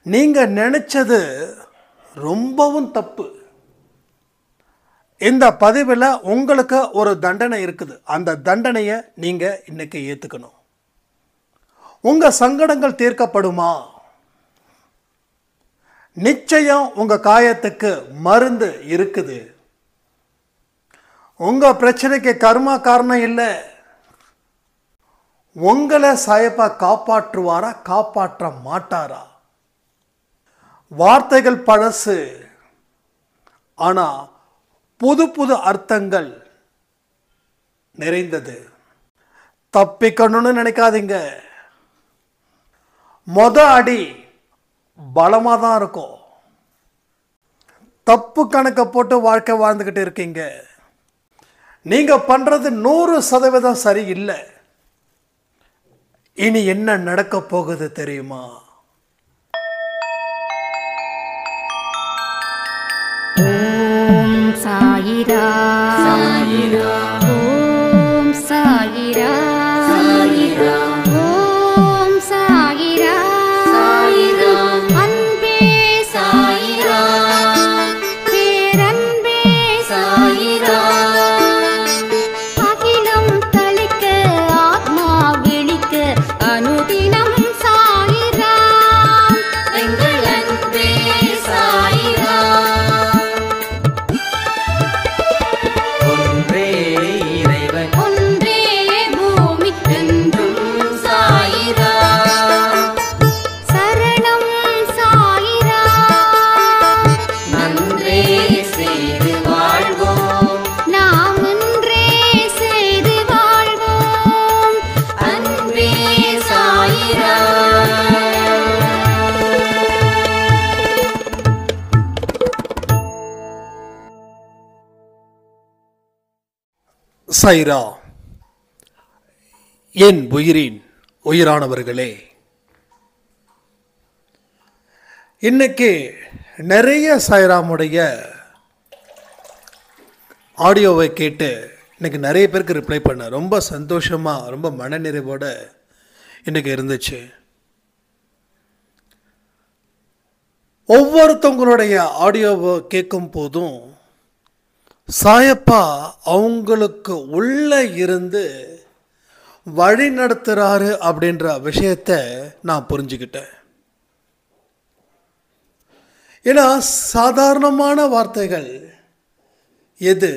நீங்கள் நினச்சது ரொம்பவும் தப்பு. இந்த பதிவில் உங்களுக்கு ஒரு தண்டனை இருக்குது. அந்த தண்டனையை நீங்கள் இன்னைக்கு ஏற்றுக்கணும். உங்கள் சங்கடங்கள் தீர்க்கப்படுமா? நிச்சயம் உங்கள் காயத்துக்கு மருந்து இருக்குது. உங்கள் பிரச்சனைக்கு கர்மா காரணம் இல்லை. உங்களை சாயப்பா காப்பாற்றுவாரா, காப்பாற்ற மாட்டாரா? வார்த்தைகள் பழசு, ஆனால் புது புது அர்த்தங்கள் நிறைந்தது. தப்பிக்கணும்னு நினைக்காதீங்க. அடி பலமாக தான் இருக்கும். தப்பு கணக்கை போட்டு வாழ்க்கை வாழ்ந்துக்கிட்டு இருக்கீங்க. நீங்கள் பண்ணுறது 100% சரியில்லை. இனி என்ன நடக்க போகுது தெரியுமா? ஓம் சாயிரா சாயிரா, ஓம் சாயிரா சாயிரா, ஓம் சாயிரா சாயிரா, அன்பே சாயிரா, பேரன்பே சாயிரா, அகிலம் தளிக்க ஆத்மா விழிக்க அனுதினம் சாயிரா, எங்கள் அன்பே சாயிரா. சாயிரா, என் உயிரின் உயிரானவர்களே, இன்னைக்கு நிறைய சாய்ராமுடைய ஆடியோவை கேட்டு இன்னைக்கு நிறைய பேருக்கு ரிப்ளை பண்ண ரொம்ப சந்தோஷமாக, ரொம்ப மனநிறைவோட இன்னைக்கு இருந்துச்சு. ஒவ்வொருத்தவங்களுடைய ஆடியோவை கேட்கும் போதும் சாயப்பா அவங்களுக்கு உள்ள இருந்து வழி நடத்துகிறாரு அப்படின்ற விஷயத்தை நான் புரிஞ்சுக்கிட்டேன். ஏன்னா சாதாரணமான வார்த்தைகள் எது,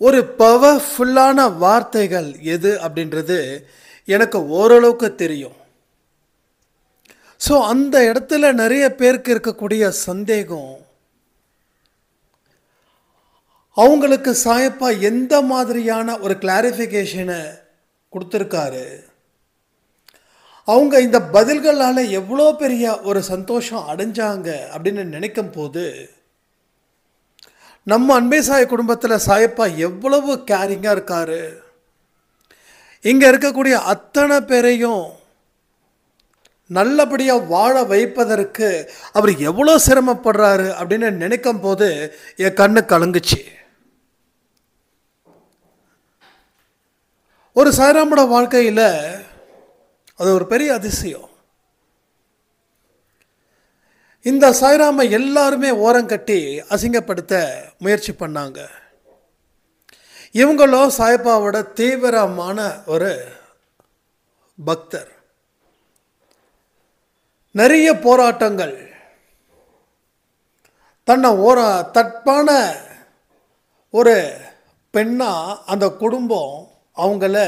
ஒரு பவர்ஃபுல்லான வார்த்தைகள் எது அப்படின்றது எனக்கு ஓரளவுக்கு தெரியும். ஸோ அந்த இடத்துல நிறைய பேருக்கு இருக்கக்கூடிய சந்தேகம், அவங்களுக்கு சாயப்பா எந்த மாதிரியான ஒரு கிளாரிஃபிகேஷனை கொடுத்துருக்காரு, அவங்க இந்த பதில்களால் எவ்வளோ பெரிய ஒரு சந்தோஷம் அடைஞ்சாங்க அப்படின்னு நினைக்கும் போது, நம்ம அன்பே சாய குடும்பத்தில் சாயப்பா எவ்வளவு கேரிங்காக இருக்காரு, இங்கே இருக்கக்கூடிய அத்தனை பேரையும் நல்லபடியாக வாழ வைப்பதற்கு அவர் எவ்வளோ சிரமப்படுறாரு அப்படின்னு நினைக்கும் போது என் கண்ணு கலங்குச்சு. ஒரு சாய்ராமோட வாழ்க்கையில் அது ஒரு பெரிய அதிசயம். இந்த சாய்ராமை எல்லாருமே ஓரங்கட்டி அசிங்கப்படுத்த முயற்சி பண்ணாங்க. இவங்களும் சாய்பாவோட தீவிரமான ஒரு பக்தர். நிறைய போராட்டங்கள், தன்னை தட்பான ஒரு பெண்ணாக அந்த குடும்பம் அவங்கள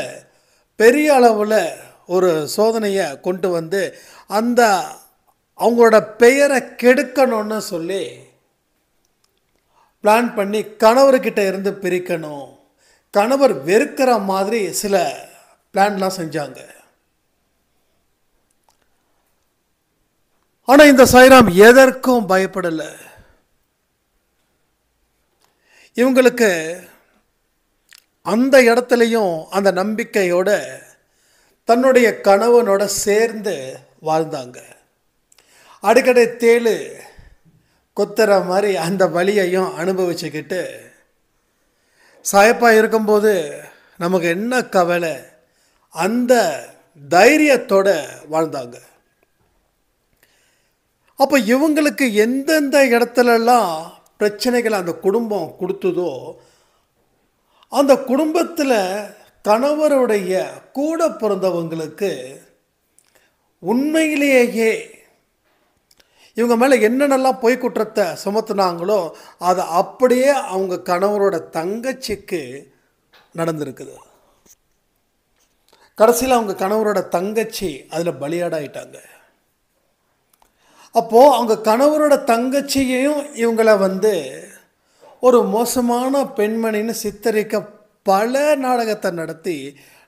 பெரிய அளவில் ஒரு சோதனையை கொண்டு வந்து அந்த அவங்களோட பெயரை கெடுக்கணும்னு சொல்லி பிளான் பண்ணி கணவர்கிட்ட இருந்து பிரிக்கணும், கணவர் வெறுக்கிற மாதிரி சில பிளான்லாம் செஞ்சாங்க. ஆனால் இந்த சாய்ராம் எதற்கும் பயப்படலை. இவங்களுக்கு அந்த இடத்துலையும் அந்த நம்பிக்கையோட தன்னுடைய கணவனோட சேர்ந்து வாழ்ந்தாங்க. அடிக்கடி தேளு கொத்துற மாதிரி அந்த வலியையும் அனுபவிச்சுக்கிட்டு சாயப்பா இருக்கும்போது நமக்கு என்ன கவலை, அந்த தைரியத்தோடு வாழ்ந்தாங்க. அப்போ இவங்களுக்கு எந்தெந்த இடத்துலலாம் பிரச்சனைகளை அந்த குடும்பம் கொடுத்ததோ அந்த குடும்பத்தில் கணவருடைய கூட பிறந்தவங்களுக்கு உண்மையிலேயே இவங்க மேலே என்னென்னலாம் பொய் குற்றத்தை சுமத்துனாங்களோ அது அப்படியே அவங்க கணவரோட தங்கச்சிக்கு நடந்திருக்குது. கடைசியில் அவங்க கணவரோட தங்கச்சி அதில் பலியாடாயிட்டாங்க. அப்போது அவங்க கணவரோட தங்கச்சியையும் இவங்களை ஒரு மோசமான பெண்மணின்னு சித்தரிக்க பல நாடகத்தை நடத்தி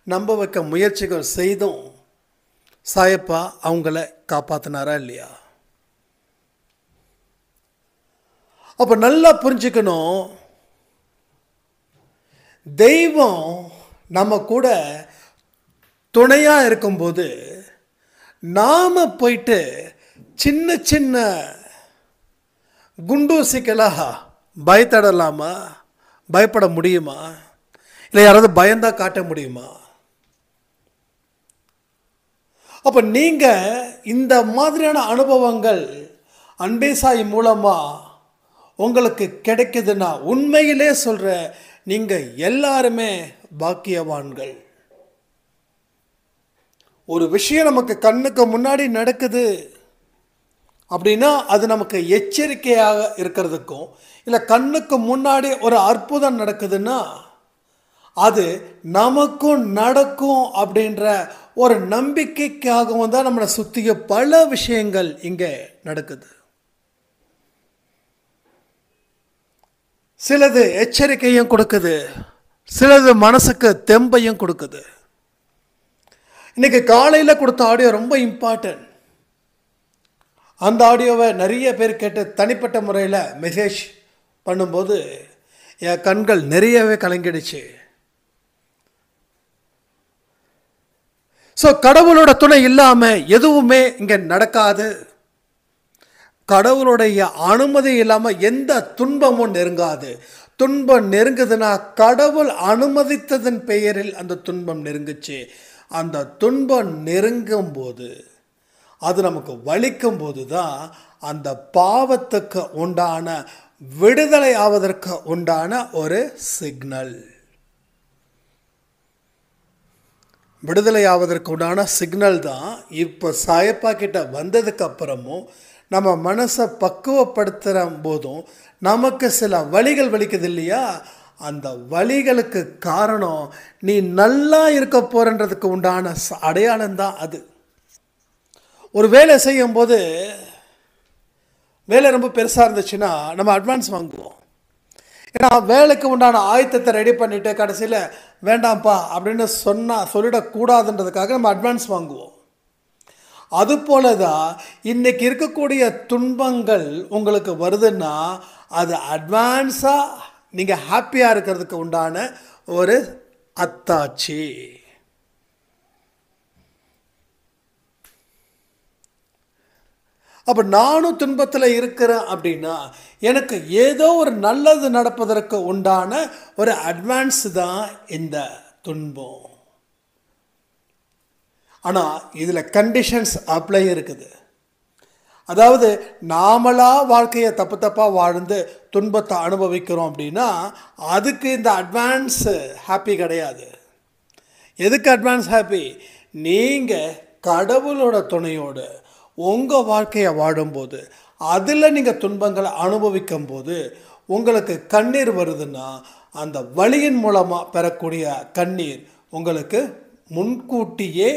நம்ப வைக்க முயற்சிகள் செய்தும் சாயப்பா அவங்கள காப்பாற்றினாரா இல்லையா? அப்போ நல்லா புரிஞ்சுக்கணும், தெய்வம் நம்ம கூட துணையாக இருக்கும்போது நாம் போயிட்டு சின்ன சின்ன குண்டூசிக்கலாக பயத்தடலாமா? பயப்பட முடியுமா? இல்லை யாராவது பயந்தா காட்ட முடியுமா? அப்போ நீங்கள் இந்த மாதிரியான அனுபவங்கள் அன்பே சாய் மூலமாக உங்களுக்கு கிடைக்குதுன்னா உண்மையிலே சொல்கிற நீங்கள் எல்லாருமே பாக்கியவான்கள். ஒரு விஷயம் நமக்கு கண்ணுக்கு முன்னாடி நடக்குது அப்படின்னா அது நமக்கு எச்சரிக்கையாக இருக்கிறதுக்கும், இல்லை கண்ணுக்கு முன்னாடி ஒரு அற்புதம் நடக்குதுன்னா அது நமக்கும் நடக்கும் அப்படின்ற ஒரு நம்பிக்கைக்காகவும் தான் நம்மளை சுற்றிய பல விஷயங்கள் இங்கே நடக்குது. சிலது எச்சரிக்கையும் கொடுக்குது, சிலது மனசுக்கு தெம்பையும் கொடுக்குது. இன்னைக்கு காலையில் கொடுத்த ஆடியோ ரொம்ப இம்பார்ட்டன்ட். அந்த ஆடியோவை நிறைய பேர் கேட்டு தனிப்பட்ட முறையில் மெசேஜ் பண்ணும்போது என் கண்கள் நிறையவே கலங்கிடுச்சு. ஸோ கடவுளோட துணை இல்லாமல் எதுவுமே இங்கே நடக்காது. கடவுளுடைய அனுமதி இல்லாமல் எந்த துன்பமும் நெருங்காது. துன்பம் நெருங்குதுன்னா கடவுள் அனுமதித்ததன் பெயரில் அந்த துன்பம் நெருங்குச்சு. அந்த துன்பம் நெருங்கும் போது, அது நமக்கு வலிக்கும் போது தான் அந்த பாவத்துக்கு உண்டான விடுதலை ஆவதற்கு உண்டான ஒரு சிக்னல். விடுதலை ஆவதற்கு உண்டான சிக்னல் தான் இப்போ சாயப்பா கிட்ட வந்ததுக்கு அப்புறமும் நம்ம மனசை பக்குவப்படுத்துகிற போதும் நமக்கு சில வலிகள் வலிக்குது இல்லையா? அந்த வலிகளுக்கு காரணம் நீ நல்லா இருக்க போறன்றதுக்கு உண்டான அடையாளம் தான் அது. ஒரு வேலை செய்யும்போது வேலை ரொம்ப பெருசாக இருந்துச்சுன்னா நம்ம அட்வான்ஸ் வாங்குவோம். ஏன்னா வேலைக்கு உண்டான ஆயத்தத்தை ரெடி பண்ணிவிட்டு கடைசியில் வேண்டாம்ப்பா அப்படின்னு சொல்லிடக்கூடாதுன்றதுக்காக நம்ம அட்வான்ஸ் வாங்குவோம். அதுபோல தான் இன்றைக்கி இருக்கக்கூடிய துன்பங்கள் உங்களுக்கு வருதுன்னா அது அட்வான்ஸாக நீங்கள் ஹாப்பியாக இருக்கிறதுக்கு உண்டான ஒரு அத்தாட்சி. அப்போ நானும் துன்பத்தில் இருக்கிறேன் அப்படின்னா எனக்கு ஏதோ ஒரு நல்லது நடப்பதற்கு உண்டான ஒரு அட்வான்ஸ் தான் இந்த துன்பம். ஆனால் இதில் கண்டிஷன்ஸ் அப்ளை இருக்குது. அதாவது நாமளாக வாழ்க்கையை தப்பு தப்பாக வாழ்ந்து துன்பத்தை அனுபவிக்கிறோம் அப்படின்னா அதுக்கு இந்த அட்வான்ஸ் ஹாப்பி கிடையாது. எதுக்கு அட்வான்ஸ் ஹாப்பி? நீங்கள் கடவுளோட துணையோடு உங்கள் வாழ்க்கையை வாழும்போது அதில் நீங்கள் துன்பங்களை அனுபவிக்கும் போது உங்களுக்கு கண்ணீர் வருதுன்னா அந்த வலியின் மூலமாக பெறக்கூடிய கண்ணீர் உங்களுக்கு முன்கூட்டியே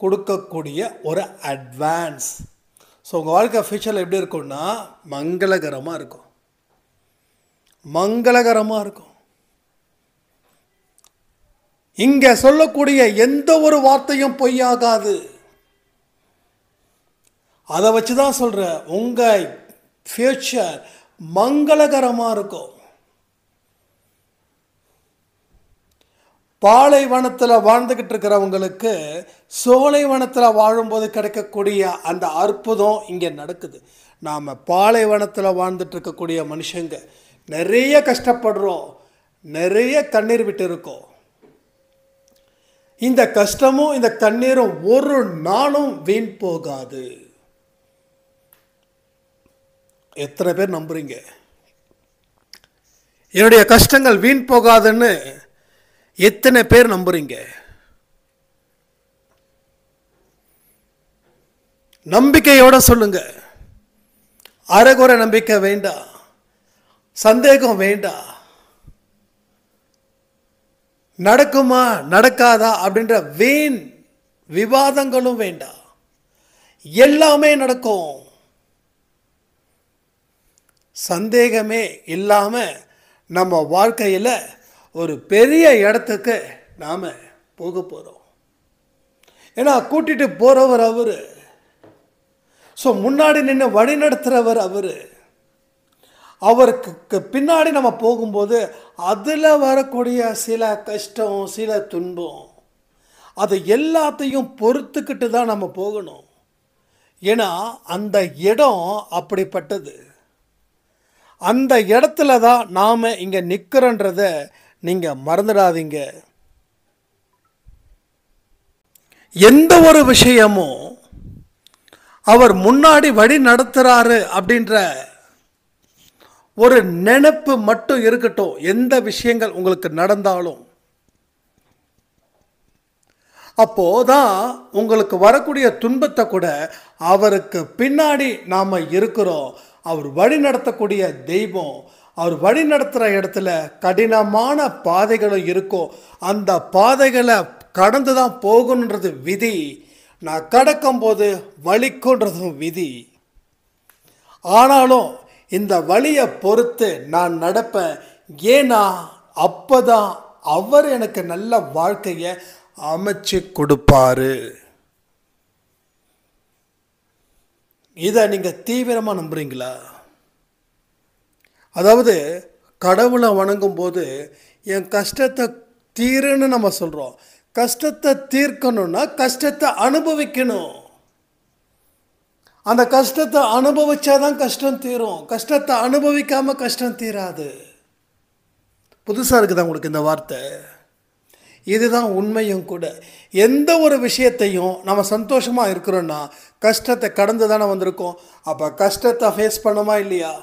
கொடுக்கக்கூடிய ஒரு அட்வான்ஸ். ஸோ உங்கள் வாழ்க்கை ஃபியூச்சரில் எப்படி இருக்கும்னா மங்களகரமாக இருக்கும். மங்களகரமாக இருக்கும். இங்கே சொல்லக்கூடிய எந்த ஒரு வார்த்தையும் பொய்யாகாது. அதை வச்சு தான் சொல்கிறேன், உங்கள் ஃபியூச்சர் மங்களகரமாக இருக்கும். பாலைவனத்தில் வாழ்ந்துக்கிட்டு இருக்கிறவங்களுக்கு சோலைவனத்தில் வாழும்போது கிடைக்கக்கூடிய அந்த அற்புதம் இங்கே நடக்குது. நாம் பாலைவனத்தில் வாழ்ந்துட்டு இருக்கக்கூடிய மனுஷங்க நிறைய கஷ்டப்படுறோம், நிறைய கண்ணீர் விட்டு இருக்கோம். இந்த கஷ்டமும் இந்த கண்ணீரும் ஒரு நாளும் வீண் போகாது. எத்தனை பேர் நம்புறீங்க? என்னுடைய கஷ்டங்கள் வீண் போகாதுன்னு எத்தனை பேர் நம்புறீங்க? நம்பிக்கையோட சொல்லுங்க. அரைகுறை நம்பிக்கை வேண்டாம், சந்தேகம் வேண்டாம், நடக்குமா நடக்காதா அப்படின்ற வீண் விவாதங்களும் வேண்டாம். எல்லாமே நடக்கும். சந்தேகமே இல்லாம நம்ம வாழ்க்கையில் ஒரு பெரிய இடத்துக்கு நாம் போக போகிறோம். ஏன்னா கூட்டிட்டு போகிறவர் அவர். ஸோ முன்னாடி நின்று வழி நடத்துகிறவர் அவர். அவருக்கு பின்னாடி நம்ம போகும்போது அதில் வரக்கூடிய சில கஷ்டம், சில துன்பம், அது எல்லாத்தையும் பொறுத்துக்கிட்டு தான் நம்ம போகணும். ஏன்னா அந்த இடம் அப்படிப்பட்டது. அந்த இடத்துல தான் நாம் இங்கே நிற்கிறோன்றத நீங்கள் மறந்துடாதீங்க. எந்த ஒரு விஷயமும் அவர் முன்னாடி வழி நடத்துகிறாரு அப்படின்ற ஒரு நினைப்பு மட்டும் இருக்கட்டும். எந்த விஷயங்கள் உங்களுக்கு நடந்தாலும் அப்போதான் உங்களுக்கு வரக்கூடிய துன்பத்தை கூட அவருக்கு பின்னாடி நாம் இருக்கிறோம். அவர் வழி நடத்தக்கூடிய தெய்வம். அவர் வழி நடத்துகிற இடத்துல கடினமான பாதைகளும் இருக்கும். அந்த பாதைகளை கடந்து தான் போகணுன்றது விதி. நான் கடக்கும்போது வலிக்குன்றதும் விதி. ஆனாலும் இந்த வழியை பொறுத்து நான் நடப்பேன். ஏன்னா அப்போதான் அவர் எனக்கு நல்ல வாழ்க்கையை அமைச்சு கொடுப்பாரு. இதை நீங்கள் தீவிரமாக நம்புறீங்களா? அதாவது கடவுளை வணங்கும் போது என் கஷ்டத்தை தீருன்னு நம்ம சொல்கிறோம். கஷ்டத்தை தீர்க்கணும்னா கஷ்டத்தை அனுபவிக்கணும். அந்த கஷ்டத்தை அனுபவிச்சாதான் கஷ்டம் தீரும். கஷ்டத்தை அனுபவிக்காம கஷ்டம் தீராது. புதுசாக இருக்குதா உங்களுக்கு இந்த வார்த்தை? இதுதான் உண்மையும் கூட. எந்த ஒரு விஷயத்தையும் நம்ம சந்தோஷமாக இருக்கிறோன்னா கஷ்டத்தை கடந்து தானே வந்திருக்கோம். அப்போ கஷ்டத்தை ஃபேஸ் பண்ணுமா இல்லையா?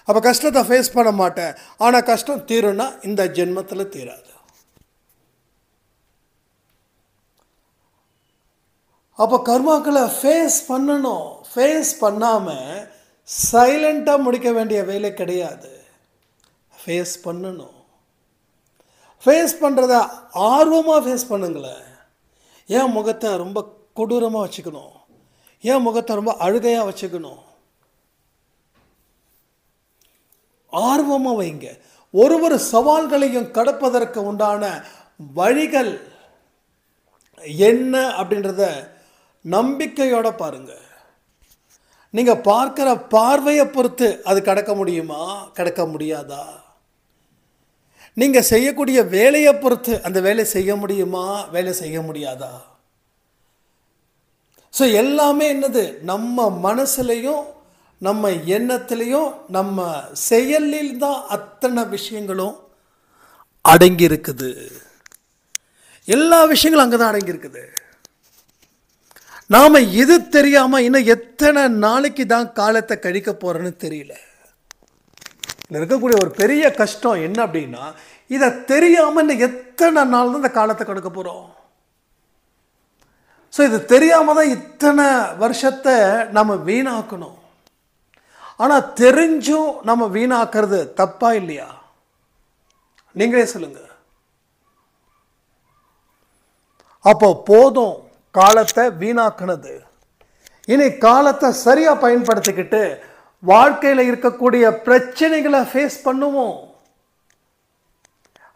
அப்போ கஷ்டத்தை ஃபேஸ் பண்ண மாட்டேன், ஆனால் கஷ்டம் தீரும்னா இந்த ஜென்மத்தில் தீராது. அப்போ கர்மாக்களை ஃபேஸ் பண்ணணும். ஃபேஸ் பண்ணாமல் சைலண்ட்டாக முடிக்க வேண்டிய வேலை கிடையாது. ஃபேஸ் பண்ணணும். ஃபேஸ் பண்ணுறத ஆர்வமாக ஃபேஸ் பண்ணுங்களேன். ஏன் முகத்தை ரொம்ப கொடூரமாக வச்சுக்கணும்? ஏன் முகத்தை ரொம்ப அழுகையாக வச்சுக்கணும்? ஆர்வமாக வைங்க. ஒரு சவால்களையும் கடப்பதற்கு உண்டான வழிகள் என்ன அப்படின்றத நம்பிக்கையோட பாருங்க. நீங்கள் பார்க்குற பார்வையை பொறுத்து அது கடக்க முடியுமா, கடக்க முடியாதா? நீங்கள் செய்யக்கூடிய வேலையை பொறுத்து அந்த வேலை செய்ய முடியுமா, வேலை செய்ய முடியாதா? ஸோ எல்லாமே என்னது, நம்ம மனசுலையும் நம்ம எண்ணத்துலேயும் நம்ம செயலில் தான் அத்தனை விஷயங்களும் அடங்கி இருக்குது. எல்லா விஷயங்களும் அங்கே தான் அடங்கி இருக்குது. நாம் இது தெரியாமல் இன்னும் எத்தனை நாளைக்கு தான் காலத்தை கழிக்க போகிறோன்னு தெரியல. இருக்கக்கூடிய ஒரு பெரிய கஷ்டம் என்ன அப்படின்னா, இதை தெரியாமல் இன்னும் எத்தனை நாள் தான் இந்த காலத்தை கடக்க போகிறோம். ஸோ இது தெரியாமல் தான் இத்தனை வருஷத்தை நம்ம வீணாக்கணும். ஆனால் தெரிஞ்சும் நம்ம வீணாக்கிறது தப்பா இல்லையா? நீங்களே சொல்லுங்க. அப்போ போதும் காலத்தை வீணாக்குனது. இனி காலத்தை சரியாக பயன்படுத்திக்கிட்டு வாழ்க்கையில் இருக்கக்கூடிய பிரச்சனைகளை ஃபேஸ் பண்ணுவோம்.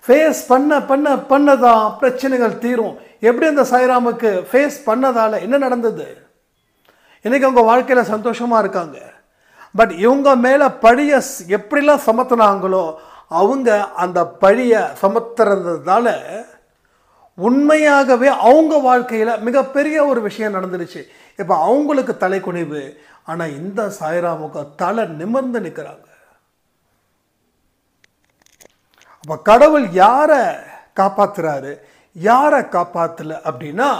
ஃபேஸ் பண்ணதான் பிரச்சனைகள் தீரும். எப்படி அந்த சாய்ராமுக்கு ஃபேஸ் பண்ணதால் என்ன நடந்தது? இன்னைக்கு அவங்க வாழ்க்கையில் சந்தோஷமாக இருக்காங்க. பட் இவங்க மேலே பழியை எப்படிலாம் சமத்துனாங்களோ அவங்க அந்த பழியை சமத்துறதுனால உண்மையாகவே அவங்க வாழ்க்கையில் மிகப்பெரிய ஒரு விஷயம் நடந்துருச்சு. இப்போ அவங்களுக்கு தலைக்குனிவு. ஆனால் இந்த சாய்ராமுக்கு தலை நிமிர்ந்து நிற்கிறாங்க. அப்போ கடவுள் யாரை காப்பாற்றுறாரு, யாரை காப்பாற்றல அப்படின்னா,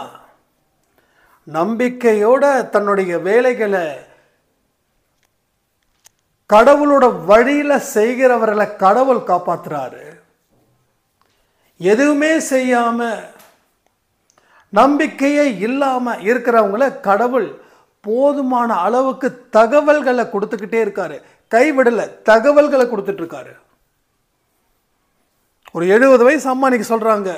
நம்பிக்கையோட தன்னுடைய வேலைகளை கடவுளோட வழியில் செய்கிறவர்களை கடவுள் காப்பாற்றுறாரு. எதுவுமே செய்யாமல் நம்பிக்கையே இல்லாமல் இருக்கிறவங்கள கடவுள் போதுமான அளவுக்கு தகவல்களை கொடுத்துக்கிட்டே இருக்காரு. கைவிடலை, தகவல்களை கொடுத்துட்டு இருக்காரு. ஒரு 70 வயசு அம்மா இன்னைக்கு சொல்கிறாங்க,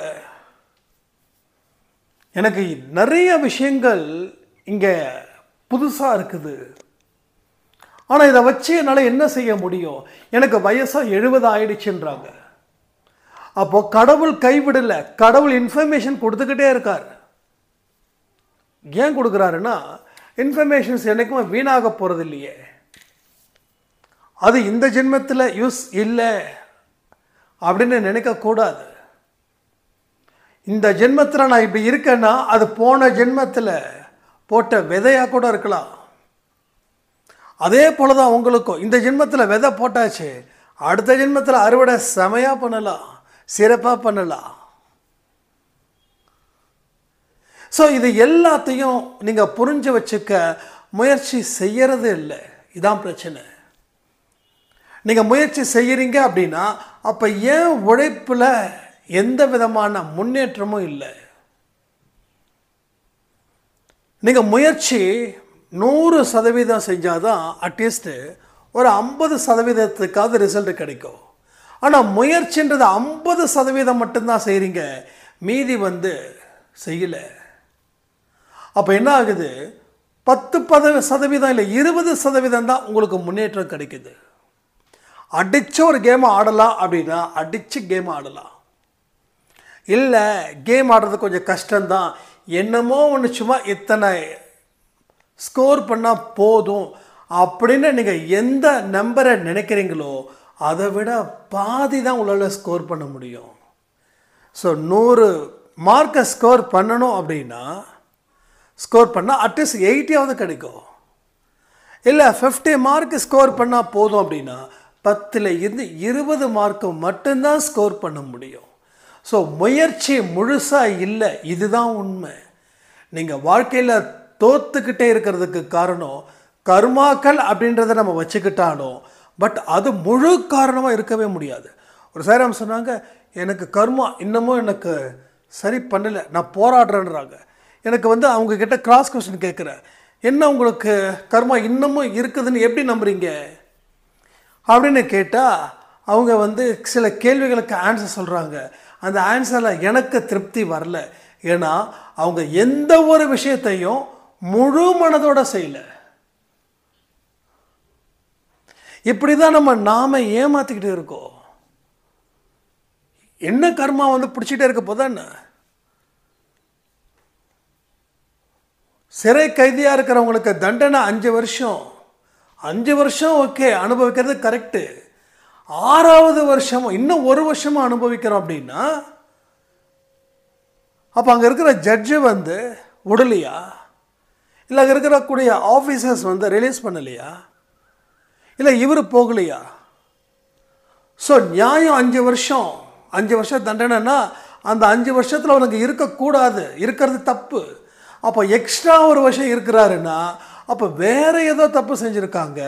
எனக்கு நிறைய விஷயங்கள் இங்கே புதுசாக இருக்குது, ஆனால் இதை வச்சு என்னால் என்ன செய்ய முடியும், எனக்கு வயசாக 70 ஆயிடுச்சுன்றாங்க. அப்போ கடவுள் கைவிடலை, கடவுள் இன்ஃபர்மேஷன் கொடுத்துக்கிட்டே இருக்கார். ஏன் கொடுக்குறாருன்னா, இன்ஃபர்மேஷன்ஸ் என்றைக்குமே வீணாக போகிறது இல்லையே, அது இந்த ஜென்மத்தில் யூஸ் இல்லை அப்படின்னு நினைக்கக்கூடாது. இந்த ஜென்மத்தில் நான் இப்படி இருக்கேன்னா அது போன ஜென்மத்தில் போட்ட விதையாக கூட இருக்கலாம். அதே போல தான் உங்களுக்கும் இந்த ஜென்மத்தில் விதை போட்டாச்சு, அடுத்த ஜென்மத்தில் அறுவடை செமையாக பண்ணலாம், சிறப்பாக பண்ணலாம். ஸோ இது எல்லாத்தையும் நீங்கள் புரிஞ்சு வச்சுக்க முயற்சி செய்யறது இல்லை. இதான் பிரச்சனை. நீங்கள் முயற்சி செய்கிறீங்க அப்படின்னா அப்போ ஏன் உழைப்பில் எந்த விதமான முன்னேற்றமும் இல்லை? நீங்கள் முயற்சி 100% செஞ்சால் தான் அட்லீஸ்ட்டு ஒரு 50% ரிசல்ட் கிடைக்கும். ஆனால் முயற்சின்றது 50% மட்டும்தான் செய்கிறீங்க, மீதி செய்யலை. அப்போ என்ன ஆகுது, 10% இல்லை 20% தான் உங்களுக்கு முன்னேற்றம் கிடைக்குது. அடித்து ஒரு கேம் ஆடலாம் அப்படின்னா அடித்து கேம் ஆடலாம். இல்லை கேம் ஆடுறது கொஞ்சம் கஷ்டம்தான், என்னமோ ஒன்று சும்மா இத்தனை ஸ்கோர் பண்ணால் போதும் அப்படின்னு நீங்கள் எந்த நம்பரை நினைக்கிறீங்களோ அதை விட பாதி தான் உங்களால் ஸ்கோர் பண்ண முடியும். ஸோ 100 மார்க்கை ஸ்கோர் பண்ணணும் அப்படின்னா ஸ்கோர் பண்ணால் அட்லீஸ்ட் 80 கிடைக்கும். இல்லை 50 மார்க் ஸ்கோர் பண்ணால் போதும் அப்படின்னா 10ல் இருந்து 20 மார்க்கு மட்டும்தான் ஸ்கோர் பண்ண முடியும். ஸோ முயற்சி முழுசாக இல்லை, இதுதான் உண்மை. நீங்கள் வாழ்க்கையில் தோத்துக்கிட்டே இருக்கிறதுக்கு காரணம் கர்மாக்கள் அப்படின்றத நம்ம வச்சுக்கிட்டாலும், பட் அது முழு காரணமாக இருக்கவே முடியாது. ஒரு சாரம் சொன்னாங்க, எனக்கு கர்மா இன்னமும் எனக்கு சரி பண்ணலை, நான் போராடுறேன்றாங்க. எனக்கு அவங்கக்கிட்ட கிராஸ் கொஸ்டின் கேட்குறேன், என்ன உங்களுக்கு கர்மா இன்னமும் இருக்குதுன்னு எப்படி நம்புறீங்க அப்படின்னு கேட்டால் அவங்க சில கேள்விகளுக்கு ஆன்சர் சொல்கிறாங்க. அந்த ஆன்சரில் எனக்கு திருப்தி வரல. ஏன்னா அவங்க எந்த ஒரு விஷயத்தையும் முழு மனதோட செய்யலை. இப்படி தான் நாம ஏமாற்றிக்கிட்டு இருக்கோம். என்ன கர்மா பிடிச்சிட்டே இருக்க போதான்னு. சிறை கைதியாக இருக்கிறவங்களுக்கு தண்டனை 5 வருஷம். 5 வருஷம் ஓகே, அனுபவிக்கிறது கரெக்டு. 6வது வருஷம் இன்னும் 1 வருஷமாக அனுபவிக்கிறோம் அப்படின்னா அப்போ அங்கே இருக்கிற ஜட்ஜு விடலையா? இல்லை அங்கே இருக்கக்கூடிய ஆஃபீஸர்ஸ் ரிலீஸ் பண்ணலையா? இல்லை இவர் போகலையா? ஸோ நியாயம் 5 வருஷம். 5 வருஷம் தண்டனைன்னா அந்த 5 வருஷத்தில் அவனுக்கு இருக்கக்கூடாது, இருக்கிறது தப்பு. அப்போ எக்ஸ்ட்ரா 1 வருஷம் இருக்கிறாருன்னா அப்போ வேறு ஏதோ தப்பு செஞ்சுருக்காங்க,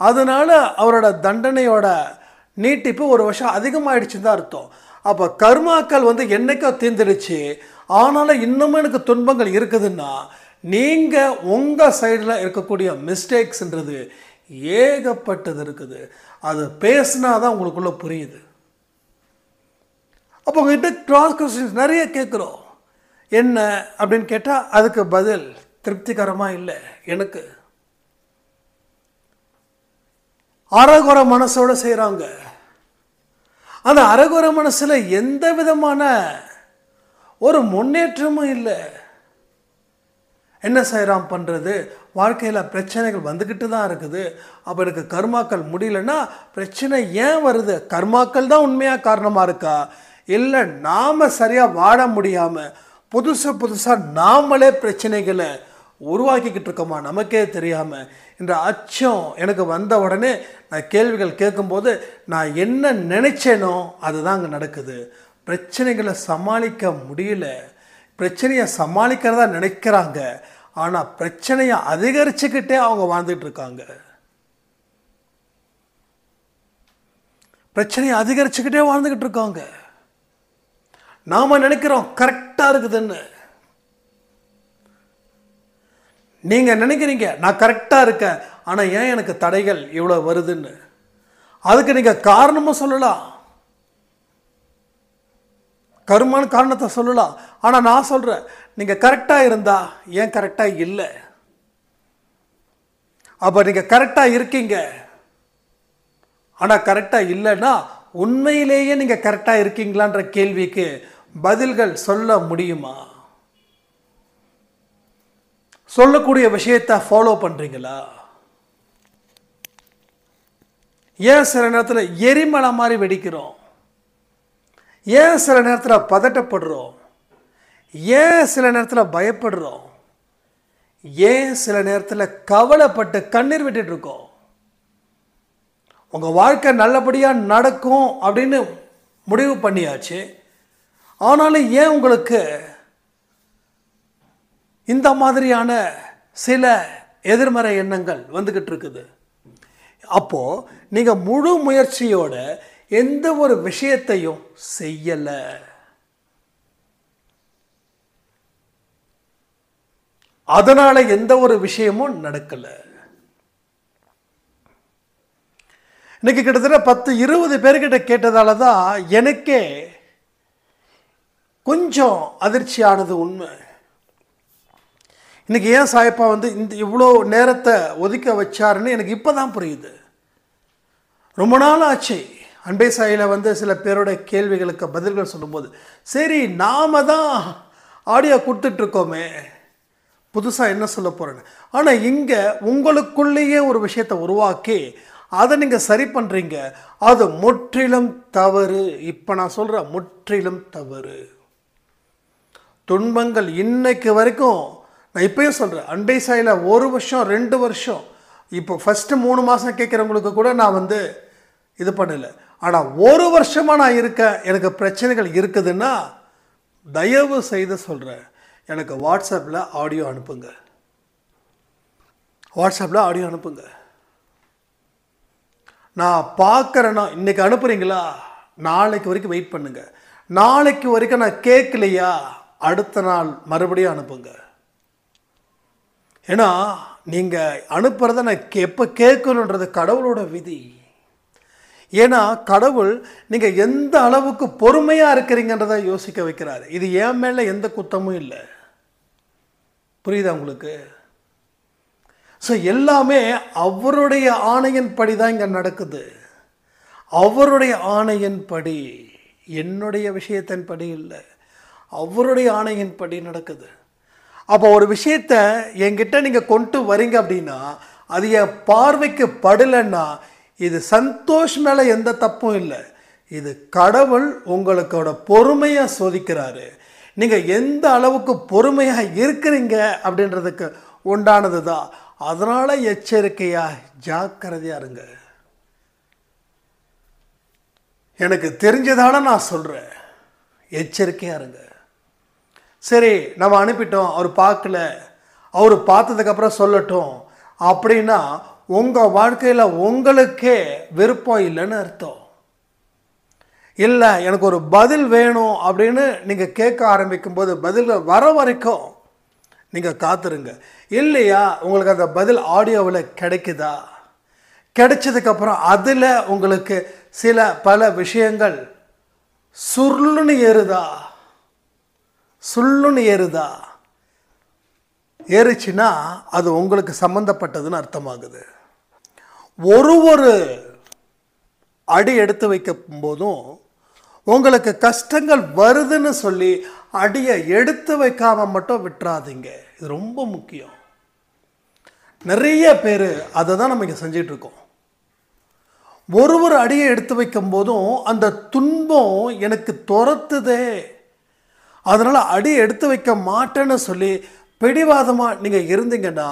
அதனால் அவரோட தண்டனையோட நீட்டிப்பு 1 வருஷம் அதிகமாகிடுச்சுன்னு தான் அர்த்தம். அப்போ கர்மாக்கள் என்றைக்கோ தீர்ந்துடுச்சு, ஆனாலும் இன்னமும் எனக்கு துன்பங்கள் இருக்குதுன்னா நீங்கள் உங்கள் சைடில் இருக்கக்கூடிய மிஸ்டேக்ஸ்ன்றது ஏகப்பட்டது இருக்குது. அது பேசினா தான் உங்களுக்குள்ளே புரியுது. அப்போ உங்கள்கிட்ட கிராஸ் கொஸ்டின்ஸ் நிறைய கேட்குறோம். என்ன அப்படின்னு கேட்டால் அதுக்கு பதில் திருப்திகரமாக இல்லை. எனக்கு அரகுர மனசோடு செய்கிறாங்க. அந்த அரகுர மனசில் எந்த விதமான ஒரு முன்னேற்றமும் இல்லை. என்ன செய்கிறான் பண்ணுறது, வாழ்க்கையில் பிரச்சனைகள் வந்துக்கிட்டு தான் இருக்குது. அப்போ எனக்கு கர்மாக்கள் முடியலன்னா பிரச்சனை ஏன் வருது? கர்மாக்கள் தான் உண்மையாக காரணமாக இருக்கா, இல்லை நாம் சரியாக வாழ முடியாமல் புதுசாக நாமளே பிரச்சனைகளை உருவாக்கிக்கிட்டு இருக்கோமா நமக்கே தெரியாமல்? என்ற அச்சம் எனக்கு வந்த உடனே நான் கேள்விகள் கேட்கும்போது நான் என்ன நினைச்சேனோ அதுதான் அங்கே நடக்குது. பிரச்சனைகளை சமாளிக்க முடியல. பிரச்சனையை சமாளிக்கிறதா நினைக்கிறாங்க, ஆனால் பிரச்சனையை அதிகரிச்சுக்கிட்டே அவங்க வாழ்ந்துட்டு இருக்காங்க. பிரச்சனையை அதிகரிச்சுக்கிட்டே வாழ்ந்துக்கிட்டு இருக்காங்க. நாம் நினைக்கிறோம் கரெக்டாக இருக்குதுன்னு. நீங்கள் நினைக்கிறீங்க நான் கரெக்டாக இருக்கேன், ஆனால் ஏன் எனக்கு தடைகள் இவ்வளோ வருதுன்னு. அதுக்கு நீங்கள் காரணமும் சொல்லலாம், கருமான காரணத்தை சொல்லலாம். ஆனால் நான் சொல்கிறேன், நீங்கள் கரெக்டாக இருந்தா ஏன் கரெக்டாக இல்லை? அப்போ நீங்கள் கரெக்டாக இருக்கீங்க, ஆனால் கரெக்டாக இல்லைன்னா உண்மையிலேயே நீங்கள் கரெக்டாக இருக்கீங்களான்ற கேள்விக்கு பதில்கள் சொல்ல முடியுமா? சொல்லக்கூடிய விஷயத்தை ஃபாலோ பண்ணுறீங்களா? ஏன் சில நேரத்தில் எரிமலை மாதிரி வெடிக்கிறோம்? ஏன் சில நேரத்தில் பதட்டப்படுறோம்? ஏன் சில நேரத்தில் பயப்படுறோம்? ஏன் சில நேரத்தில் கவலைப்பட்டு கண்ணீர் விட்டுட்டு இருக்கோம்? உங்கள் வாழ்க்கை நல்லபடியாக நடக்கும் அப்படின்னு முடிவு பண்ணியாச்சு, ஆனாலும் ஏன் உங்களுக்கு இந்த மாதிரியான சில எதிர்மறை எண்ணங்கள் வந்துக்கிட்டு இருக்குது? அப்போது நீங்கள் முழு முயற்சியோட எந்த ஒரு விஷயத்தையும் செய்யலை. அதனால் எந்த ஒரு விஷயமும் நடக்கலை. இன்னைக்கு கிட்டத்தட்ட 10-20 பேர்கிட்ட கேட்டதால தான் எனக்கே கொஞ்சம் அதிர்ச்சியானது உண்மை. இன்னைக்கு ஏன் சாயப்பா இந்த இவ்வளோ நேரத்தை ஒதுக்க வச்சாருன்னு எனக்கு இப்போ தான் புரியுது. ரொம்ப நாள் ஆச்சு அன்பே சாயில் சில பேரோட கேள்விகளுக்கு பதில்கள் சொல்லும்போது, சரி நாம தான் ஆடியோ கொடுத்துட்ருக்கோமே, புதுசாக என்ன சொல்ல போகிறேன்னு. ஆனால் இங்கே உங்களுக்குள்ளேயே ஒரு விஷயத்தை உருவாக்கி அதை நீங்கள் சரி பண்ணுறீங்க. அது முற்றிலும் தவறு. இப்போ நான் சொல்கிறேன், முற்றிலும் தவறு. துன்பங்கள் இன்னைக்கு வரைக்கும் நான் இப்போயும் சொல்கிறேன், அன்பை சாயில் 1 வருஷம் 2 வருஷம் இப்போ ஃபஸ்ட்டு 3 மாதம் கேட்குறவங்களுக்கு கூட நான் இது பண்ணலை. ஆனால் 1 வருஷமாக நான் இருக்கேன், எனக்கு பிரச்சனைகள் இருக்குதுன்னா தயவு செய்து சொல்கிறேன், எனக்கு வாட்ஸ்அப்பில் ஆடியோ அனுப்புங்க. வாட்ஸ்அப்பில் ஆடியோ அனுப்புங்க. நான் பார்க்குறேன்னா இன்றைக்கி அனுப்புகிறீங்களா, நாளைக்கு வரைக்கும் வெயிட் பண்ணுங்கள். நாளைக்கு வரைக்கும் நான் கேட்கலையா, அடுத்த நாள் மறுபடியும் அனுப்புங்க. ஏன்னா நீங்கள் அனுப்புகிறத நான் எப்போ கேட்கணுன்றது கடவுளோட விதி. ஏன்னா கடவுள் நீங்கள் எந்த அளவுக்கு பொறுமையாக இருக்கிறீங்கன்றதை யோசிக்க வைக்கிறாரு. இது என் மேலே எந்த குத்தமும் இல்லை. புரியுதா உங்களுக்கு? ஸோ எல்லாமே அவருடைய ஆணையின்படி தான் இங்கே நடக்குது. அவருடைய ஆணையின்படி, என்னுடைய விஷயத்தின்படி இல்லை, அவருடைய ஆணையின்படி நடக்குது. அப்போ ஒரு விஷயத்தை என்கிட்ட நீங்கள் கொண்டு வரீங்க அப்படின்னா அது என் பார்வைக்கு படலைன்னா இது சந்தோஷ் மேலே எந்த தப்பும் இல்லை. இது கடவுள் உங்களுக்கோட பொறுமையை சோதிக்கிறாரு. நீங்கள் எந்த அளவுக்கு பொறுமையாக இருக்கிறீங்க அப்படின்றதுக்கு உண்டானது தான். அதனால் எச்சரிக்கையாக ஜாக்கிரதையாக இருங்க. எனக்கு தெரிஞ்சதால நான் சொல்கிறேன், எச்சரிக்கையாக இருங்க. சரி நம்ம அனுப்பிட்டோம், அவர் பார்க்கல, அவர் பார்த்ததுக்கப்புறம் சொல்லட்டும் அப்படின்னா உங்கள் வாழ்க்கையில் உங்களுக்கே விருப்பம் இல்லைன்னு அர்த்தம். இல்லை எனக்கு ஒரு பதில் வேணும் அப்படின்னு நீங்கள் கேட்க ஆரம்பிக்கும்போது பதில்கள் வர வரைக்கும் நீங்கள் காத்துருங்க. இல்லையா உங்களுக்கு அந்த பதில் ஆடியோவில் கிடைக்குதா, கிடைச்சதுக்கப்புறம் அதில் உங்களுக்கு சில பல விஷயங்கள் சுருளுன்னு ஏறுதா, ஏறுச்சுன்னா அது உங்களுக்கு சம்மந்தப்பட்டதுன்னு அர்த்தமாகுது. ஒரு அடி எடுத்து வைக்கும் போதும் உங்களுக்கு கஷ்டங்கள் வருதுன்னு சொல்லி அடியை எடுத்து வைக்காம மட்டும் விட்டுறாதீங்க. இது ரொம்ப முக்கியம். நிறைய பேர் அதை தான் நம்ம இங்கே செஞ்சிட்டு இருக்கோம். ஒரு அடியை எடுத்து வைக்கும் போதும் அந்த துன்பம் எனக்கு துரத்துதே, அதனால் அடியை எடுத்து வைக்க மாட்டேன்னு சொல்லி பிடிவாதமாக நீங்கள் இருந்தீங்கன்னா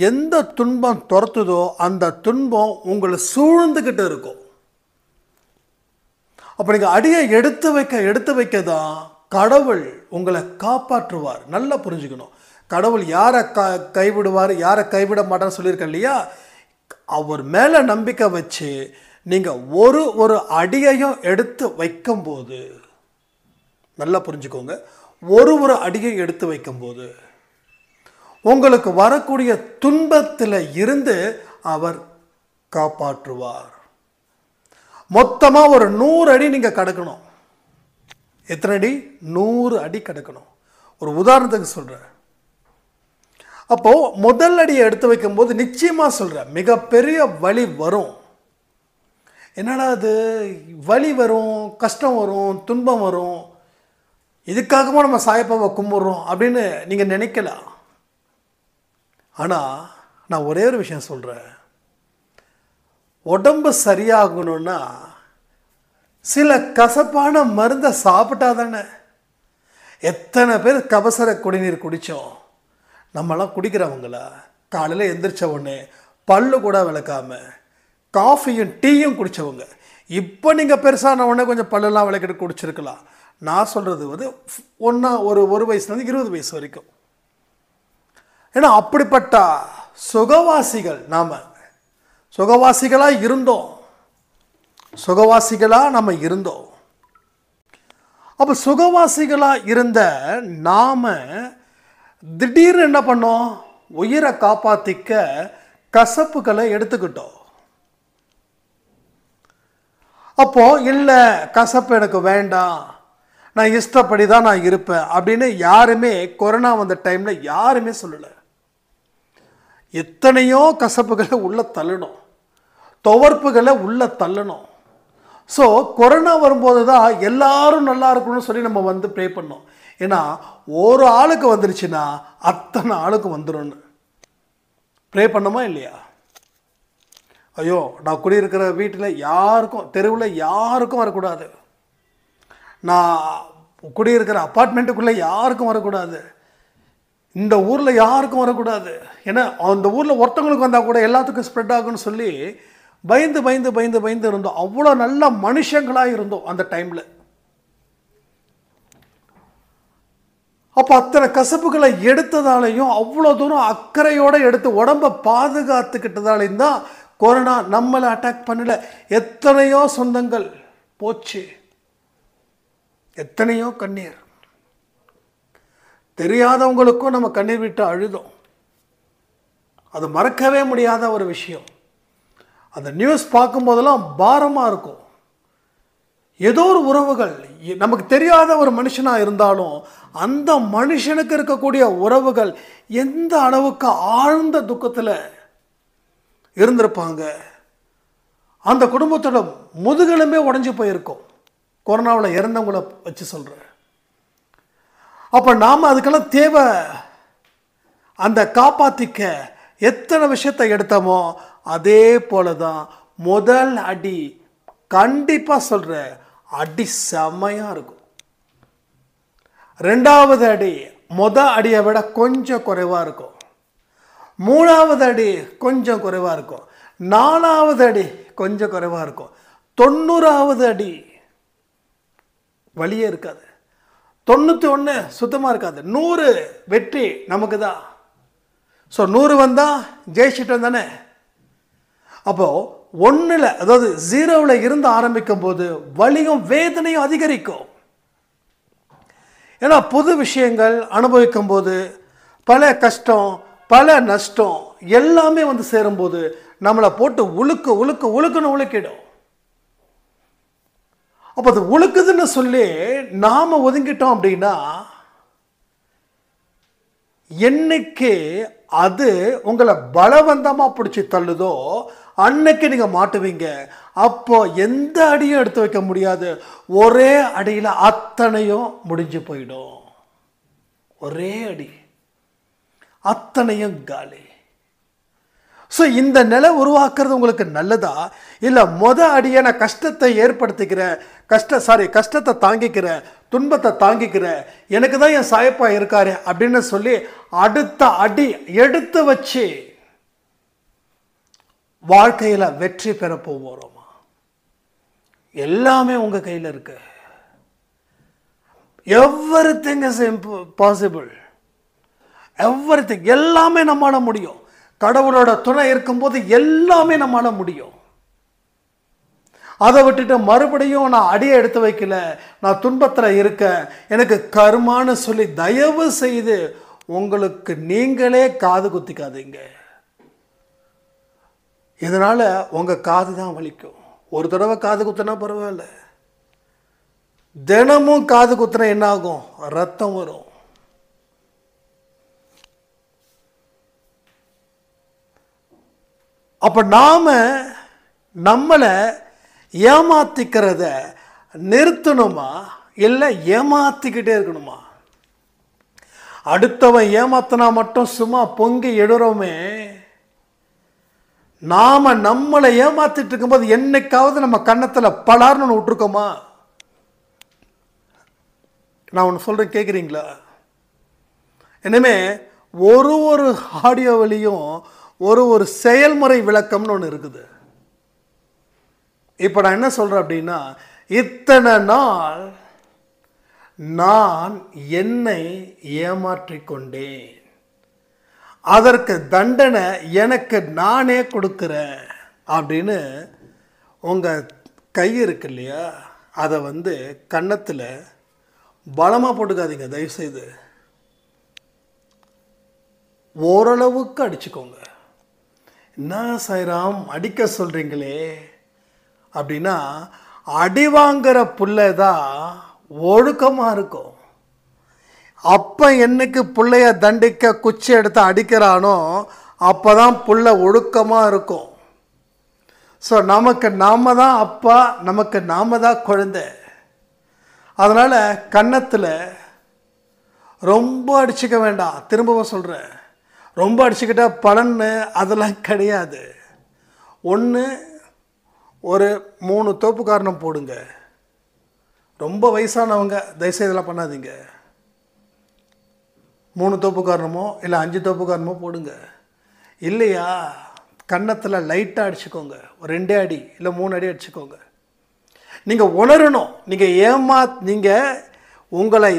எந்த துன்பம் துரத்துதோ அந்த துன்பம் உங்களை சூழ்ந்துக்கிட்டு இருக்கும். அப்போ நீங்கள் அடியை எடுத்து வைக்க தான் கடவுள் உங்களை காப்பாற்றுவார். நல்லா புரிஞ்சுக்கணும். கடவுள் யாரை கைவிடுவார், யாரை கைவிட மாட்டான்னு சொல்லியிருக்கேன் இல்லையா? அவர் மேலே நம்பிக்கை வச்சு நீங்கள் ஒரு அடியையும் எடுத்து வைக்கும்போது, நல்லா புரிஞ்சுக்கோங்க, ஒரு அடியை எடுத்து வைக்கும்போது உங்களுக்கு வரக்கூடிய துன்பத்தில் இருந்து அவர் காப்பாற்றுவார். மொத்தமாக ஒரு 100 அடி நீங்கள் கடக்கணும். எத்தனை அடி? 100 அடி கடக்கணும். ஒரு உதாரணத்துக்கு சொல்கிறேன். அப்போது முதல் அடியை எடுத்து வைக்கும்போது நிச்சயமாக சொல்கிறேன், மிகப்பெரிய வலி வரும். என்னடா அது, வலி வரும், கஷ்டம் வரும், துன்பம் வரும், இதுக்காகவும் நம்ம சாயப்பாவை கும்பிட்றோம் அப்படின்னு நீங்கள் நினைக்கலாம். ஆனால் நான் ஒரே ஒரு விஷயம் சொல்கிறேன். உடம்பு சரியாகணும்னா சில கசப்பான மருந்தை சாப்பிட்டா தானே. எத்தனை பேர் கபசர குடிநீர் குடித்தோம்? நம்மளாம் குடிக்கிறவங்களா? காலையில் எந்திரிச்ச உடனே பல்லு கூட விளக்காம காஃபியும் டீயும் குடித்தவங்க. இப்போ நீங்கள் பெருசான உடனே கொஞ்சம் பல்லெல்லாம் விளக்கிட்டு குடிச்சிருக்கலாம். நான் சொல்கிறது வந்து ஒரு வயசுலேருந்து 20 வயசு வரைக்கும். ஏன்னா அப்படிப்பட்ட சுகவாசிகள் நாம், சுகவாசிகளாக இருந்தோம். நம்ம இருந்தோம். அப்போ சுகவாசிகளாக இருந்த நாம் திடீர்னு என்ன பண்ணோம்? உயிரை காப்பாற்றிக்க கசப்புகளை எடுத்துக்கிட்டோம். அப்போ இல்லை, கசப்பு எனக்கு வேண்டாம், நான் இஷ்டப்படி தான் நான் இருப்பேன் அப்படின்னு யாருமே கொரோனா வந்த டைமில் யாருமே சொல்லலை. எத்தனையோ கசப்புகளை உள்ள தள்ளணும், துவர்ப்புகளை உள்ள தள்ளணும். ஸோ கொரோனா வரும்போது தான் எல்லாரும் நல்லா இருக்கணும்னு சொல்லி நம்ம வந்து ப்ரே பண்ணோம். ஏன்னா ஒரு ஆளுக்கு வந்துருச்சுன்னா அத்தனை ஆளுக்கு வந்துடும்னு ப்ரே பண்ணோமா இல்லையா? ஐயோ, நான் குடியிருக்கிற வீட்டில் யாருக்கும், தெருவில் யாருக்கும் வரக்கூடாது, நான் குடியிருக்கிற அப்பார்ட்மெண்ட்டுக்குள்ளே யாருக்கும் வரக்கூடாது, இந்த ஊரில் யாருக்கும் வரக்கூடாது, ஏன்னா அந்த ஊரில் ஒருத்தவங்களுக்கு வந்தால் கூட எல்லாத்துக்கும் ஸ்ப்ரெட் ஆகும்னு சொல்லி பயந்து இருந்தோம். அவ்வளோ நல்ல மனுஷங்களாக இருந்தோம் அந்த டைமில். அப்போ அத்தனை கசப்புகளை எடுத்ததாலையும் அவ்வளோ தூரம் அக்கறையோடு எடுத்து உடம்பை பாதுகாத்துக்கிட்டதாலையும் தான் கொரோனா நம்மளை அட்டாக் பண்ணல. எத்தனையோ சொந்தங்கள் போச்சு, எத்தனையோ கண்ணீர். தெரியாதவங்களுக்கும் நம்ம கண்ணீர் விட்டு அழுதோம். அது மறக்கவே முடியாத ஒரு விஷயம். அந்த நியூஸ் பார்க்கும்போதெல்லாம் பாரமாக இருக்கும். ஏதோ ஒரு உறவுகள், நமக்கு தெரியாத ஒரு மனுஷனாக இருந்தாலும் அந்த மனுஷனுக்கு இருக்கக்கூடிய உறவுகள் எந்த அளவுக்கு ஆழ்ந்த துக்கத்தில் இருந்திருப்பாங்க. அந்த குடும்பத்தோட முதுகெலும்பே உடைஞ்சு போயிருக்கும். கொரோனாவில் இறந்தவங்களை வச்சு சொல்கிறேன். அப்போ நாம் அதுக்கெல்லாம் தேவை அந்த காப்பாற்றிக்க எத்தனை விஷயத்தை எடுத்தோமோ அதே போல தான் முதல் அடி கண்டிப்பாக சொல்கிற அடி செம்மையாக இருக்கும். ரெண்டாவது அடி அடியை விட கொஞ்சம் குறைவாக இருக்கும். மூணாவது அடி கொஞ்சம் குறைவாக இருக்கும். நாலாவது அடி கொஞ்சம் குறைவாக இருக்கும். 90வது அடி வழியே இருக்காது. 91 சுத்தமாக இருக்காது. 100 வெற்றி நமக்கு தான். ஸோ 100 வந்தால் ஜெயிச்சிட்டோம் தானே. அப்போது 1ல், அதாவது 0வில் இருந்து ஆரம்பிக்கும் போது வலியும் வேதனையும் அதிகரிக்கும். ஏன்னா புது விஷயங்கள் அனுபவிக்கும் போது பல கஷ்டம், பல நஷ்டம் எல்லாமே வந்து சேரும்போது நம்மளை போட்டு உழுக்குன்னு உழுக்கிடும். அப்போ அது உழுக்குதுன்னு சொல்லி நாம் ஒதுங்கிட்டோம் அப்படின்னா என்னைக்கு அது உங்களை பலவந்தமாக பிடிச்சி தள்ளுதோ அன்னைக்கு நீங்கள் மாட்டுவீங்க. அப்போ எந்த அடியும் எடுத்து வைக்க முடியாது. ஒரே அடியில் அத்தனையும் முடிஞ்சு போயிடும். ஒரே அடி அத்தனையும் காலி. ஸோ இந்த நிலை உருவாக்குறது உங்களுக்கு நல்லதா? இல்லை அடியை நான் கஷ்டத்தை ஏற்படுத்திக்கிறேன், கஷ்டத்தை தாங்கிக்கிறேன், துன்பத்தை தாங்கிக்கிறேன், எனக்கு தான் என் சாயப்பா இருக்காரு அப்படின்னு சொல்லி அடுத்த அடி எடுத்து வச்சு வாழ்க்கையில் வெற்றி பெற போகிறோமா? எல்லாமே உங்கள் கையில் இருக்கு. Everything is possible. எவ்ரிதிங், எல்லாமே நம்மளால முடியும். கடவுளோட துணை இருக்கும்போது எல்லாமே நம்மளால முடியும். அதை விட்டுட்டு மறுபடியும் நான் அடியை எடுத்து வைக்கல, நான் துன்பத்தில் இருக்க, எனக்கு கர்மான்னு சொல்லி தயவு செய்து உங்களுக்கு நீங்களே காது குத்திக்காதீங்க. இதனால் உங்கள் காது தான் வலிக்கும். ஒரு தடவை காது குத்தினா பரவாயில்ல, தினமும் காது குத்தினா என்ன ஆகும்? ரத்தம் வரும். அப்போ நாம் நம்மளை ஏமாத்திக்கிறத நிறுத்தணுமா, இல்லை ஏமாத்திக்கிட்டே இருக்கணுமா? அடுத்தவன் ஏமாத்தினா மட்டும் சும்மா பொங்கி எடுறோமே, நாம் நம்மளை ஏமாத்திட்டு இருக்கும்போது என்னைக்காவது நம்ம கன்னத்தில் பலார்னு ஒன்று விட்டுருக்கோமா? நான் ஒன்று சொல்கிறேன், கேட்குறீங்களா? இனிமே ஒரு ஆடியோவிலையும் ஒரு செயல்முறை விளக்கம்னு ஒன்று இருக்குது. இப்போ நான் என்ன சொல்கிறேன் அப்படின்னா, இத்தனை நாள் நான் என்னை ஏமாற்றிக்கொண்டேன், அதற்கு தண்டனை எனக்கு நானே கொடுக்குறேன் அப்படின்னு உங்கள் கை இருக்கு இல்லையா, அதை கன்னத்தில் பலமாக போட்டுக்காதீங்க தயவுசெய்து. ஓரளவுக்கு அடிச்சுக்கோங்க. என்ன சாய்ராம் அடிக்க சொல்கிறீங்களே அப்படின்னா, அடி வாங்குற புள்ளை தான் ஒழுக்கமாக இருக்கும். அப்போ என்னைக்கு பிள்ளைய தண்டிக்க குச்சி எடுத்து அடிக்கிறானோ அப்போ தான் புள்ள ஒழுக்கமாக இருக்கும். ஸோ நமக்கு நாம தான் அப்பா, நமக்கு நாம தான் குழந்தை. அதனால் கன்னத்தில் ரொம்ப அடிச்சுக்க வேண்டாம். திரும்பவும் சொல்கிறேன், ரொம்ப அடிச்சுக்கிட்டா பலன்னு அதெல்லாம் கிடையாது. ஒன்று ஒரு 3 தோப்பு காரணம் போடுங்க. ரொம்ப வயசானவங்க தயவுசெய்து இதெல்லாம் பண்ணாதீங்க. 3 தோப்பு காரணமோ இல்லை 5 தோப்பு காரணமோ போடுங்க. இல்லையா கன்னத்தில் லைட்டாக அடிச்சுக்கோங்க. ஒரு 2 அடி இல்லை 3 அடி அடிச்சுக்கோங்க. நீங்கள் உணரணும், நீங்கள் உங்களை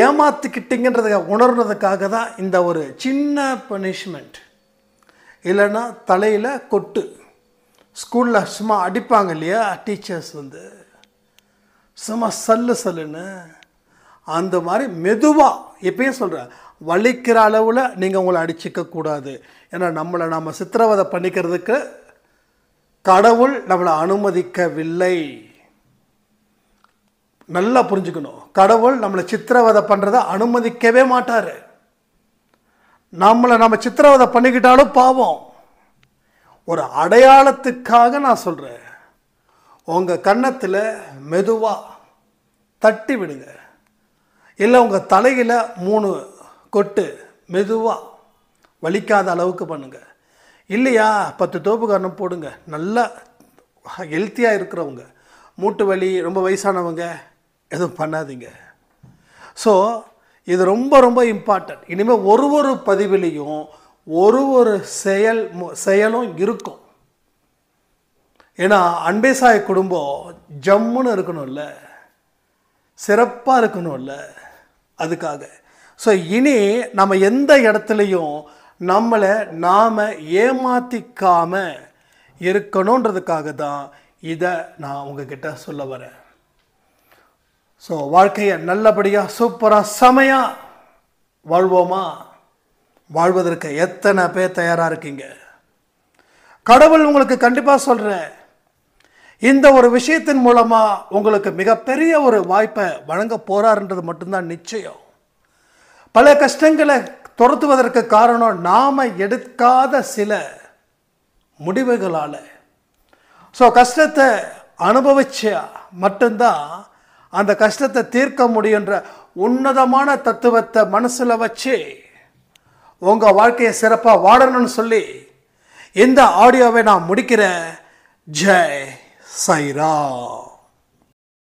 ஏமாற்றிக்கிட்டீங்கன்றத உணர்றதுக்காக தான் இந்த ஒரு சின்ன பனிஷ்மெண்ட். இல்லைன்னா தலையில் கொட்டு. ஸ்கூலில் சும்மா அடிப்பாங்க இல்லையா டீச்சர்ஸ், சும்மா சல்லுன்னு அந்த மாதிரி மெதுவாக. எப்பயும் சொல்கிறேன், வலிக்கிற அளவில் நீங்கள் உங்களை அடிச்சிக்க கூடாது. ஏன்னா நம்ம சித்திரவதை பண்ணிக்கிறதுக்கு கடவுள் நம்மளை அனுமதிக்கவில்லை. நல்லா புரிஞ்சுக்கணும், கடவுள் நம்மளை சித்திரவதை பண்ணுறதை அனுமதிக்கவே மாட்டார். நம்ம சித்திரவதை பண்ணிக்கிட்டாலும் பாவம். ஒரு அடையாளத்துக்காக நான் சொல்கிறேன், உங்கள் கன்னத்தில் மெதுவாக தட்டி விடுங்க. இல்லை உங்கள் தலையில் 3 கொட்டு மெதுவாக வலிக்காத அளவுக்கு பண்ணுங்க. இல்லையா 10 தோப்பு காரணம் போடுங்க. நல்லா ஹெல்த்தியாக இருக்கிறவங்க, மூட்டு வலி, ரொம்ப வயசானவங்க எதுவும் பண்ணாதீங்க. ஸோ இது ரொம்ப ரொம்ப இம்பார்ட்டன்ட். இனிமேல் ஒரு பதிவிலையும் ஒரு செயலும் இருக்கும். ஏன்னா அன்பே சாய் குடும்பம் ஜம்முன்னு இருக்கணும்ல, சிறப்பாக இருக்கணும்ல, அதுக்காக. ஸோ இனி நம்ம எந்த இடத்துலையும் நம்மளை நாம் ஏமாற்றிக்காம இருக்கணுன்றதுக்காக தான் இதை நான் உங்ககிட்ட சொல்ல வரேன். ஸோ வாழ்க்கையை நல்லபடியாக சூப்பராக செமையாக வாழ்வோமா? வாழ்வதற்கு எத்தனை பேர் தயாராக இருக்கீங்க? கடவுள் உங்களுக்கு கண்டிப்பாக சொல்கிறேன், இந்த ஒரு விஷயத்தின் மூலமாக உங்களுக்கு மிகப்பெரிய ஒரு வாய்ப்பை வழங்க போகிறாருன்றது மட்டும்தான் நிச்சயம். பல கஷ்டங்களை துரத்துவதற்கு காரணம் நாம் எடுக்காத சில முடிவுகளால். ஸோ கஷ்டத்தை அனுபவிச்சா மட்டும்தான் அந்த கஷ்டத்தை தீர்க்க முடியுன்ற உன்னதமான தத்துவத்தை மனசில் வச்சு உங்கள் வாழ்க்கையை சிறப்பாக வாழணும்னு சொல்லி இந்த ஆடியோவை நான் முடிக்கிறேன். ஜெய் சாய்ராம்.